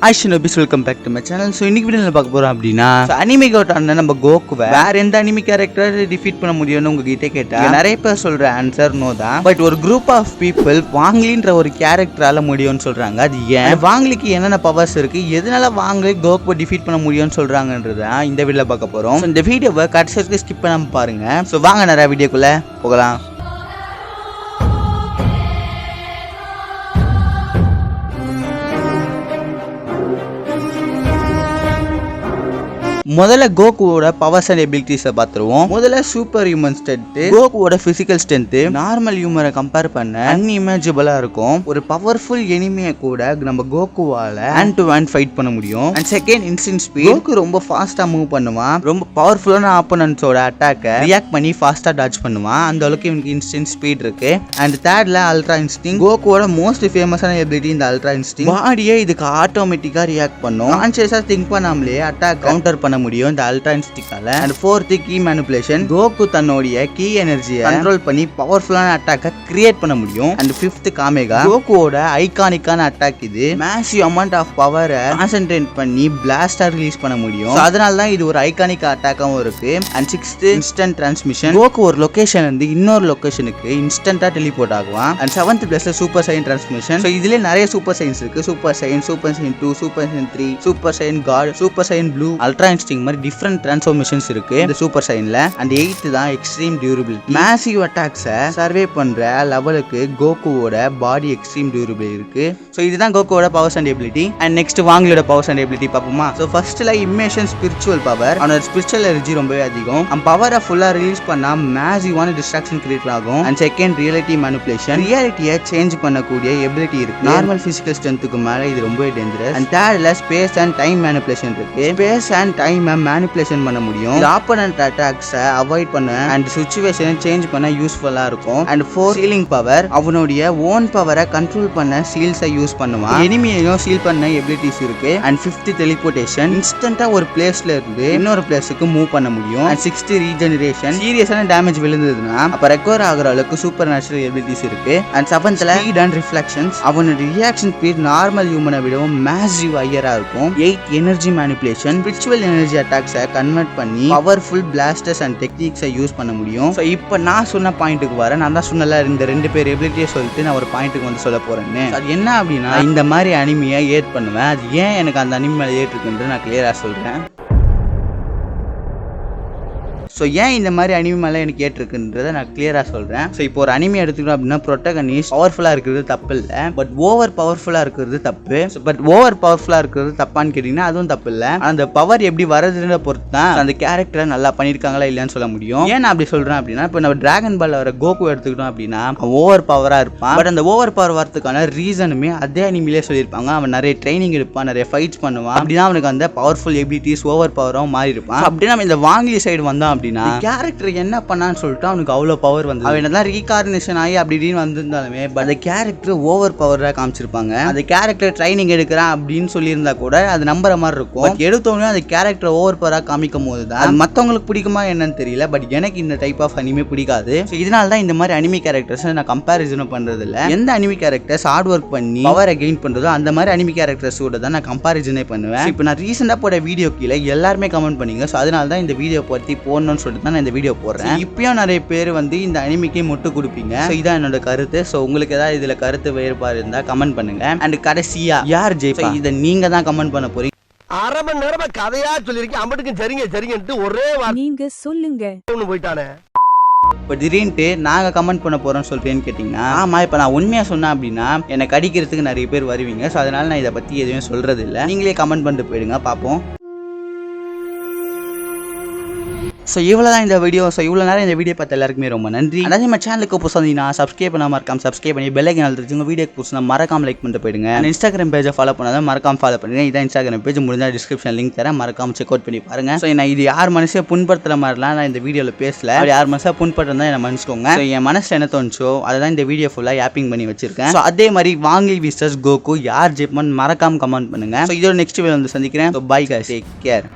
Welcome back to my channel. So இன்னைக்கு வீடியோவில் பார்க்க போகிறோம் அப்படின்னா அனிமே கோட்டான நம்ம கோக்குவை வேற எந்த அனிமே கேரக்டர் டிஃபீட் பண்ண முடியும்னு உங்ககிட்ட கேட்டால் நிறைய பேர் சொல்ற ஆன்சர் நோ தான். பட் ஒரு குரூப் ஆஃப் பீப்புள் வாங்லின்ற ஒரு கேரக்டரால முடியும்னு சொல்றாங்க. அது ஏன், வாங்லிக்கு என்னென்ன பவர்ஸ் இருக்கு, எதனால வாங்கலி கோக்குவை டிஃபீட் பண்ண முடியும்னு சொல்றாங்கன்றதான் இந்த வீடியோவில் பார்க்க போகிறோம். இந்த வீடியோவை கடைசி வரைக்கும் ஸ்கிப் பண்ணாம பாருங்க. ஸோ வாங்க நிறைய வீடியோக்குள்ள போகலாம். முதல்ல கோகுவோட பவர்ஸ் அண்ட் எபிலிட்டிஸை பார்த்துருவோம். முதல்ல சூப்பர் ஹியூமன் ஸ்ட்ரென்த். கோகுவோட பிசிக்கல் ஸ்ட்ரென்த் நார்மல் ஹியூமரை கம்பேர் பண்ண அன்இமேஜிபிளா இருக்கும். ஒரு பவர்ஃபுல் எனிமியை கூட நம்ம கோகுவால ஹேண்ட் டு ஹேண்ட் ஃபைட் பண்ண முடியும். And second, instant speed. Goku ரொம்ப ஃபாஸ்டா மூவ் பண்ணுவான். ரொம்ப பவர்ஃபுல்லான ஆப்போனன்ட்ஸோட அட்டாக்கை ரியாக்ட் பண்ணி ஃபாஸ்டா டாட்ச் பண்ணுவான். அந்த அளவுக்கு இவனுக்கு இன்ஸ்டன்ட் ஸ்பீட் இருக்கு. அண்ட் தேர்ட்ல அல்ட்ரா இன்ஸ்டிங். கோகுவோட மோஸ்ட் ஃபேமஸான எபிலிட்டி இந்த அல்ட்ரா இன்ஸ்டிங். பாடியே இதுக்கு ஆட்டோமேட்டிக்கா ரியாக்ட் பண்ணும். கான்ஷியஸா திங்க் பண்ணாமலே அட்டாக் கவுண்டர் பண்ண முடியும் இந்த அல்ட்ரா இன்ஸ்டிங்கால. And fourth, ki manipulation. Goku தன்னுடைய கீ எனர்ஜியை கண்ட்ரோல் பண்ணி பவர்ஃபுல்லான அட்டாக்க கிரியேட் பண்ண முடியும். அண்ட் ஃபிஃப்த், காமேகா. கோகுவோட ஐகானிக்கான அட்டாக் இது. மேசிவ் அமௌண்ட் ஆஃப் பவரை கான்சென்ட்ரேட் பண்ணி பிளாஸ்டா ரிலீஸ் பண்ண முடியும். அதனால தான் இது ஒரு ஐகானிக் அட்டாக்காவும் இருக்கு. And sixth, instant transmission. Goku ஒரு லொகேஷன் இருந்து இன்னொரு லொகேஷனுக்கு இன்ஸ்டன்டா டெலிபோர்ட் ஆகுவான். அண்ட் செவன்த் பிளஸ்ல சூப்பர் சைன் டிரான்ஸ்மிஷன். ஸோ இதுல நிறைய சூப்பர் சைன்ஸ் இருக்கு. Super Saiyan, super Saiyan 2, super Saiyan 3, super Saiyan god, super Saiyan blue, ultra instinct மாதிரி டிஃபரெண்ட் டிரான்ஸ்ஃபார்மேஷன்ஸ் இருக்கு இந்த சூப்பர் சைன்ல. அண்ட் எய்த் தான் எக்ஸ்ட்ரீம் டியூரபிலிட்டி. மேசிவ் அட்டாக்ஸை சர்வே பண்ற லெவலுக்கு கோகுவோட பாடி எக்ஸ்ட்ரீம் டியூரபிள் இருக்கு. ஸோ இதுதான் கோகுவோட powers and ability. And next வாங்கிலோட பவர்ஸ் அண்ட் எபிலிட்டி பார்ப்போமா. ஸோ ஃபர்ஸ்ட்ல இமேஷன் ஸ்பிரிச்சுவல் பவர். அவனோட ஸ்பிரிச்சுவல் எனர்ஜி ரொம்பவே அதிகம். அவன் பவரை ஃபுல்லா ரிலீஸ் பண்ணா மேசிவான டிஸ்ட்ராக்ஷன் கிரியேட் ஆகும். And second, reality manipulation. ரியாலிட்டியை சேஞ்ச் பண்ணக்கூடிய எபிலிட்டி இருக்கு. நார்மல் பிசிக்கல் ஸ்ட்ரென்த்துக்கு மேல இது ரொம்பவே டேஞ்சரஸ். அண்ட் தேர்ட்ல ஸ்பேஸ் அண்ட் டைம் மேனிபுலேஷன் இருக்கு. ஸ்பேஸ் அண்ட் டைம் மேனிபுலேஷன் பண்ண முடியும். ஆப்போனன்ட் அட்டாக்ஸை அவாய்ட் பண்ண அண்ட் சிச்சுவேஷனை சேஞ்ச் பண்ண யூஸ்ஃபுல்லா இருக்கும். And fourth, ceiling power. அவனுடைய ஓன் பவரை கண்ட்ரோல் பண்ண சீல்ஸை யூஸ் பண்ணுவான். எனிமியையும் சீல் பண்ண எபிலிட்டிஸ் இருக்கு. And fifth, teleportation. இன்ஸ்டன்ட்டா ஒரு பிளேஸ்ல இருந்து இன்னொரு பிளேஸுக்கு மூவ் பண்ண முடியும். And sixth, regeneration. சீரியஸான டேமேஜ் விழுந்ததுன்னா அப்ப ரெக்கவர் ஆகிற அளவுக்கு சூப்பர் நேச்சுரல் எபிலிட்டிஸ் இருக்கு. அண்ட் செவன்த்ல, ஸ்பீட் அண்ட் ரிஃப்ளெக்ஷன்ஸ். அவனோட ரியாக்ஷன் ஸ்பீட் நார்மல் ஹியூமனை விடவும் மேசிவ் ஹையரா இருக்கும். Eighth, energy manipulation. Spiritual energy அட்டாக்ஸை கன்வெர்ட் பண்ணி பவர்ஃபுல் பிளாஸ்டர்ஸ் அண்ட் டெக்னிக்ஸை யூஸ் பண்ண முடியும். ஸோ இப்போ நான் சொன்ன பாயிண்ட்டுக்கு வரேன். நான் தான் சொன்னல இந்த ரெண்டு பேர் எபிலிட்டியை சொல்லிட்டு நான் ஒரு பாயிண்ட்டுக்கு வந்து சொல்ல போறேன்னு. அது என்ன அப்படின்னா, இந்த மாதிரி அனிமியை ஏட் பண்ணுவேன். அது ஏன் எனக்கு அந்த அனிமி மேலே ஏட் இருக்குன்னு நான் கிளியரா சொல்றேன். ஸோ ஏன் இந்த மாதிரி அனிமி மேலே எனக்கு ஏற்றிருக்குன்றதை நான் கிளியராக சொல்கிறேன். ஸோ இப்போ ஒரு அனிமி எடுத்துக்கணும் அப்படின்னா ப்ரொட்டகனிஸ்ட் பவர்ஃபுல்லாக இருக்கிறது தப்பு இல்லை, பட் ஓவர் பவர்ஃபுல்லாக இருக்கிறது தப்பு. பட் ஓவர் பவர்ஃபுல்லாக இருக்கிறது தப்பான்னு கேட்டிங்கன்னா அதுவும் தப்பு இல்லை. அந்த பவர் எப்படி வரதுன்ற பொறுத்து தான் அந்த கேரக்டரை நல்லா பண்ணியிருக்காங்களா இல்லையான்னு சொல்ல முடியும். ஏன் நான் அப்படி சொல்கிறேன் அப்படின்னா, இப்போ நம்ம டிராகன் பால் வர கோகு எடுத்துக்கிட்டோம் அப்படின்னா ஓவர் பவராக இருப்பான். பட் அந்த ஓவர் பவர் வரதுக்கான ரீசனுமே அதே அனிமிலே சொல்லியிருப்பாங்க. அவன் நிறைய ட்ரைனிங் எடுப்பான், நிறைய ஃபைட்ஸ் பண்ணுவான். அப்படின்னா அவனுக்கு அந்த பவர்ஃபுல் எபிலிட்டிஸ் ஓவர் பவராக மாறி இருப்பான். அப்படின்னா நம்ம இந்த வாங்கி சைடு வந்தோம் கேரக்டர் என்ன பண்ணான்னு சொல்லிட்டு அவனுக்கு அவ்வளோ பவர் வந்து அவன் என்னதான் ரீகார்டினேஷன் ஆகி அப்படின்னு வந்திருந்தாலுமே பட் அந்த கேரக்டர் ஓவர் பவராக காமிச்சிருப்பாங்க. அந்த கேரக்டர் ட்ரைனிங் எடுக்கிறான் அப்படின்னு சொல்லியிருந்தா கூட அது நம்புற மாதிரி இருக்கும். எடுத்தோடனே அந்த கேரக்டர் ஓவர் பவராக காமிக்கும் போது தான் மற்றவங்களுக்கு பிடிக்குமா என்னன்னு தெரியல. பட் எனக்கு இந்த டைப் ஆஃப் அனிமே பிடிக்காது. இதனால தான் இந்த மாதிரி அனிமி கேரக்டர்ஸ் நான் கம்பேரிசனும் பண்றது இல்லை. எந்த அனிமி கேரக்டர்ஸ் ஹார்ட் ஒர்க் பண்ணி பவரை கெயின் பண்றதோ அந்த மாதிரி அனிமி கேரக்டர்ஸோட தான் நான் கம்பேரிசனே பண்ணுவேன். இப்போ நான் ரீசெண்டாக போட வீடியோ கீழே எல்லாருமே கமெண்ட் பண்ணீங்க. ஸோ அதனால தான் இந்த வீடியோ பற்றி போடணும்னு சொல்லிட்டு தான் இந்த வீடியோ போடுறேன். இப்பயும் நிறைய பேர் வந்து இந்த அனிமிக்கே முட்டு கொடுப்பீங்க. இதான் என்னோட கருத்து. சோ உங்களுக்கு ஏதாவது இதுல கருத்து வேறுபாடு இருந்தா கமெண்ட் பண்ணுங்க. அண்ட் கடைசியா யார் ஜெயிப்பா இதை நீங்க தான் கமெண்ட் பண்ண போறீங்க. அரை மணி நேரமா கதையா சொல்லிருக்கேன். அம்பட்டுக்கு சரிங்க ஒரே நீங்க சொல்லுங்க போயிட்டானே. இப்போ திடீர்னு நாங்க கமெண்ட் பண்ண போறோம்னு சொல்றேன்னு கேட்டீங்கன்னா, ஆமா இப்போ நான் உண்மையா சொன்னேன் அப்படின்னா என்னை கடிக்கிறதுக்கு நிறைய பேர் வருவீங்க. ஸோ அதனால நான் இதை பத்தி எதுவுமே சொல்றது இல்லை. நீங்களே கமெண்ட் பண்ணிட்டு போயிடுங்க, பார்ப்போம். ஸோ இவ்வளோ தான் இந்த வீடியோ. ஸோ இவ்வளோ நேரம் இந்த வீடியோ பார்த்து எல்லாருக்குமே ரொம்ப நன்றி. அதாவது நம்ம சேனலுக்கு புதுசாக வந்தீங்கன்னா சப்ஸ்கிரைப் பண்ணாம மறக்காம சப்ஸ்கிரைப் பண்ணி பெல் ஐக்கான் அழுத்தி உங்கள் வீடியோக்கு புதுசாக மறக்காம லைக் பண்ணிட்டு போயிடுங்க. இன்ஸ்டாகிராம் பேஜை ஃபாலோ பண்ணாதான் மறக்காம ஃபாலோ பண்ணுங்க. இதான் இன்ஸ்டாகிராம் பேஜ். முடிஞ்சா டிஸ்கிரிப்ஷன் லிங்க் தரேன், மறக்காம செக் அவுட் பண்ணி பாருங்க. ஸோ நான் இது யார் மனசே புண்படுத்துற மாதிரிலாம் நான் இந்த வீடியோவில் பேசல. யார் மனசா புண்படுறதா என்ன மன்னிச்சுக்கோங்க. ஸோ என் மனசில் என்ன தோணுச்சோ அதை தான் இந்த வீடியோ ஃபுல்லாக ஆப்பிங் பண்ணி வச்சிருக்கேன். ஸோ அதே மாதிரி வாங்கி விசஸ் கோகு யார் ஜெயிப்பான்னு மறக்காம கமெண்ட் பண்ணுங்க. ஸோ இதோட நெக்ஸ்ட் வீடியோ வந்து சந்திக்கிறேன். So bye guys, take care.